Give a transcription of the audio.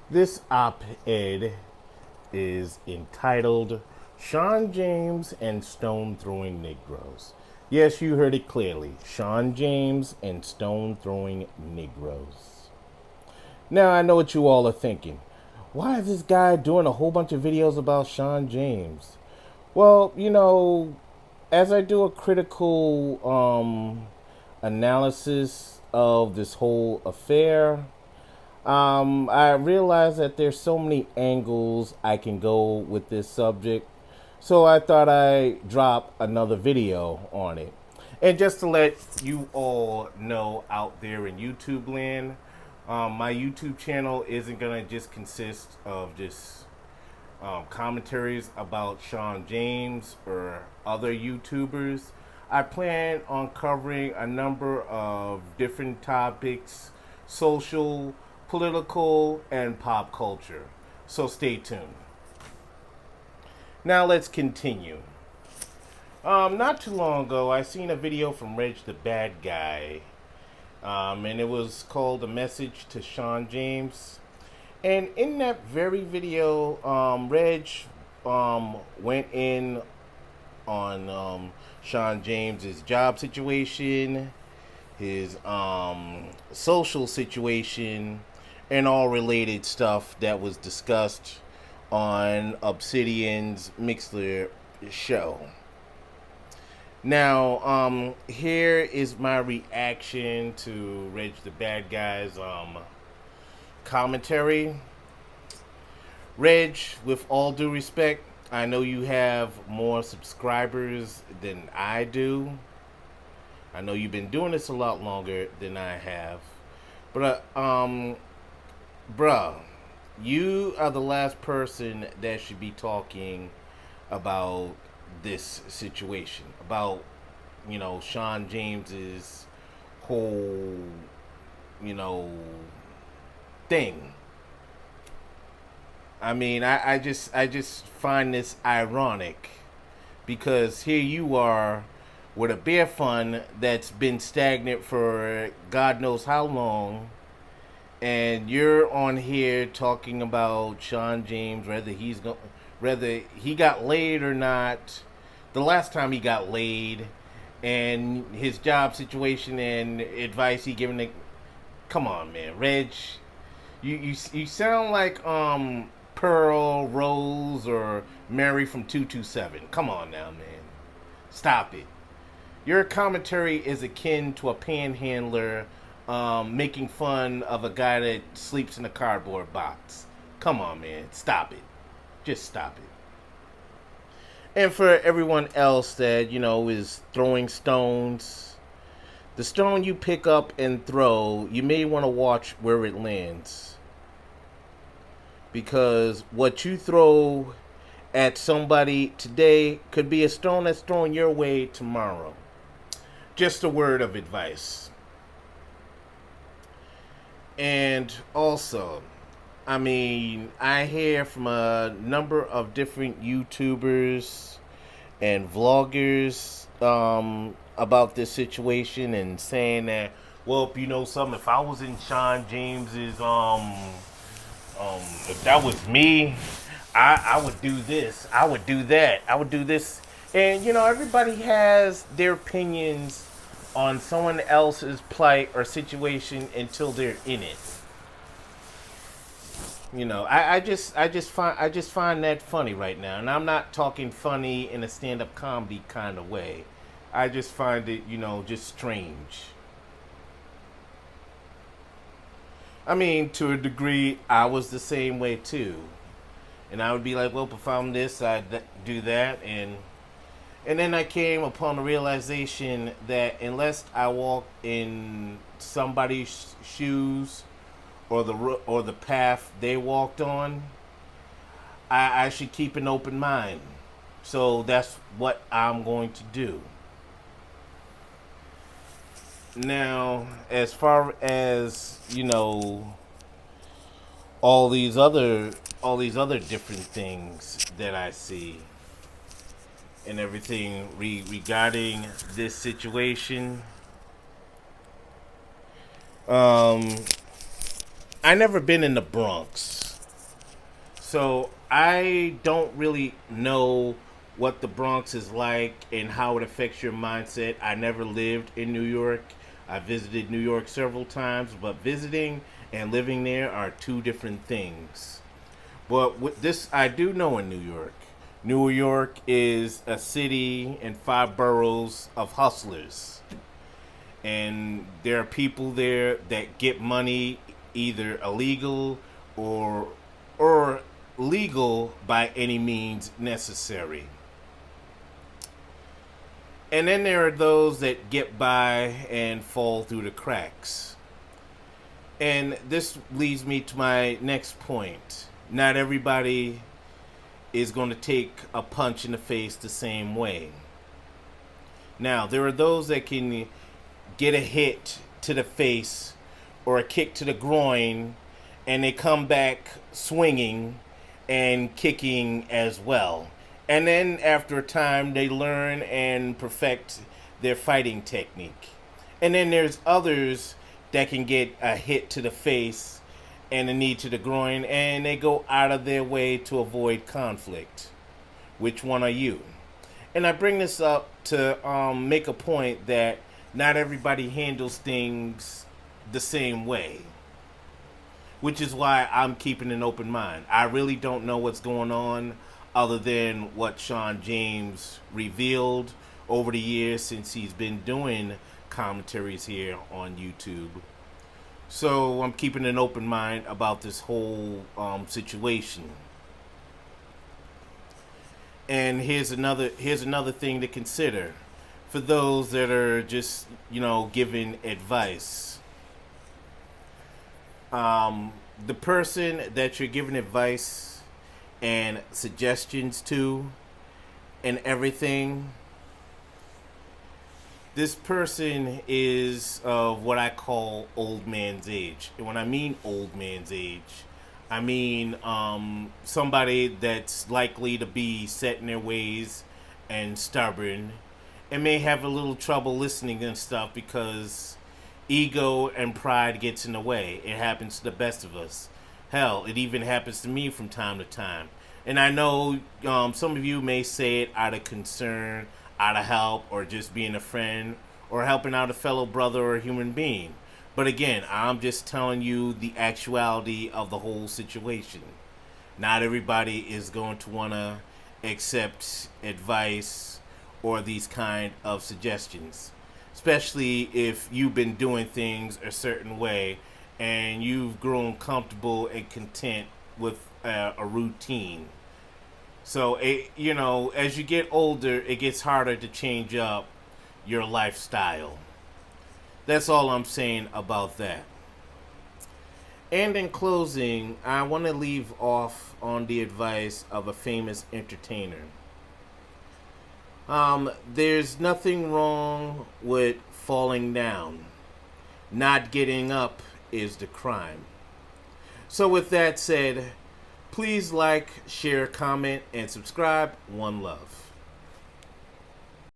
This op-ed is entitled Shawn James and Stone Throwing Negroes. Yes, you heard it clearly. Shawn James and Stone Throwing Negroes. Now I know what you all are thinking. Why is this guy doing a whole bunch of videos about Shawn James? Well, as I do a critical analysis of this whole affair, I realize that there's so many angles I can go with this subject, so I thought I'd drop another video on it. And just to let you all know out there in YouTube land, my YouTube channel isn't gonna just consist of just commentaries about Shawn James or other YouTubers. I plan on covering a number of different topics, social, political, and pop culture. So stay tuned. Now let's continue. Not too long ago, I seen a video from Reg the Bad Guy, and it was called "A Message to Shawn James." And in that very video, Reg went in on Shawn James's job situation, his social situation, and all related stuff that was discussed on Obsidian's Mixler show. Now, here is my reaction to Reg the Bad Guy's commentary. Reg, with all due respect, I know you have more subscribers than I do. I know you've been doing this a lot longer than I have. But, bruh, you are the last person that should be talking about this situation. About, Shawn James's whole, thing. I mean, I just find this ironic because here you are with a beer fund that's been stagnant for God knows how long, and you're on here talking about Shawn James, whether he got laid or not, the last time he got laid, and his job situation and advice he given. Come on, man, Reg, you sound like Pearl, Rose, or Mary from 227. Come on now, man, stop it. Your commentary is akin to a panhandler making fun of a guy that sleeps in a cardboard box. Come on, man. Stop it. Just stop it. And for everyone else that, is throwing stones, the stone you pick up and throw, you may want to watch where it lands. Because what you throw at somebody today could be a stone that's thrown your way tomorrow. Just a word of advice. And also, I hear from a number of different YouTubers and vloggers about this situation and saying that, well, something, if I was in Shawn James's, if that was me, I would do this, I would do that, I would do this. And, everybody has their opinions on someone else's plight or situation until they're in it. I just find that funny right now. And I'm not talking funny in a stand-up comedy kind of way. I just find it, just strange. To a degree, I was the same way too. And I would be like, well, if I'm this, I'd do that. And then I came upon the realization that unless I walk in somebody's shoes or the path they walked on, I should keep an open mind. So that's what I'm going to do. Now, as far as all these other different things that I see and everything regarding this situation, I never been in the Bronx. So I don't really know what the Bronx is like and how it affects your mindset. I never lived in New York. I visited New York several times, but visiting and living there are two different things. But with this, I do know in New York. New York is a city and five boroughs of hustlers. And there are people there that get money either illegal or or legal by any means necessary. And then there are those that get by and fall through the cracks. And this leads me to my next point. Not everybody is going to take a punch in the face the same way. Now, there are those that can get a hit to the face or a kick to the groin and they come back swinging and kicking as well. And then after a time, they learn and perfect their fighting technique. And then there's others that can get a hit to the face and a knee to the groin, and they go out of their way to avoid conflict. Which one are you? And I bring this up to make a point that not everybody handles things the same way, which is why I'm keeping an open mind. I really don't know what's going on other than what Shawn James revealed over the years since he's been doing commentaries here on YouTube. So I'm keeping an open mind about this whole situation. And here's another thing to consider for those that are just, giving advice. The person that you're giving advice and suggestions to and everything, this person is of what I call old man's age. And when I mean old man's age, I mean somebody that's likely to be set in their ways and stubborn and may have a little trouble listening and stuff because ego and pride gets in the way. It happens to the best of us. Hell, it even happens to me from time to time. And I know some of you may say it out of concern, out of help, or just being a friend, or helping out a fellow brother or a human being. But again, I'm just telling you the actuality of the whole situation. Not everybody is going to want to accept advice or these kind of suggestions, especially if you've been doing things a certain way and you've grown comfortable and content with a routine. So, as you get older, it gets harder to change up your lifestyle. That's all I'm saying about that. And in closing, I want to leave off on the advice of a famous entertainer. There's nothing wrong with falling down. Not getting up is the crime. So with that said, please like, share, comment, and subscribe. One love.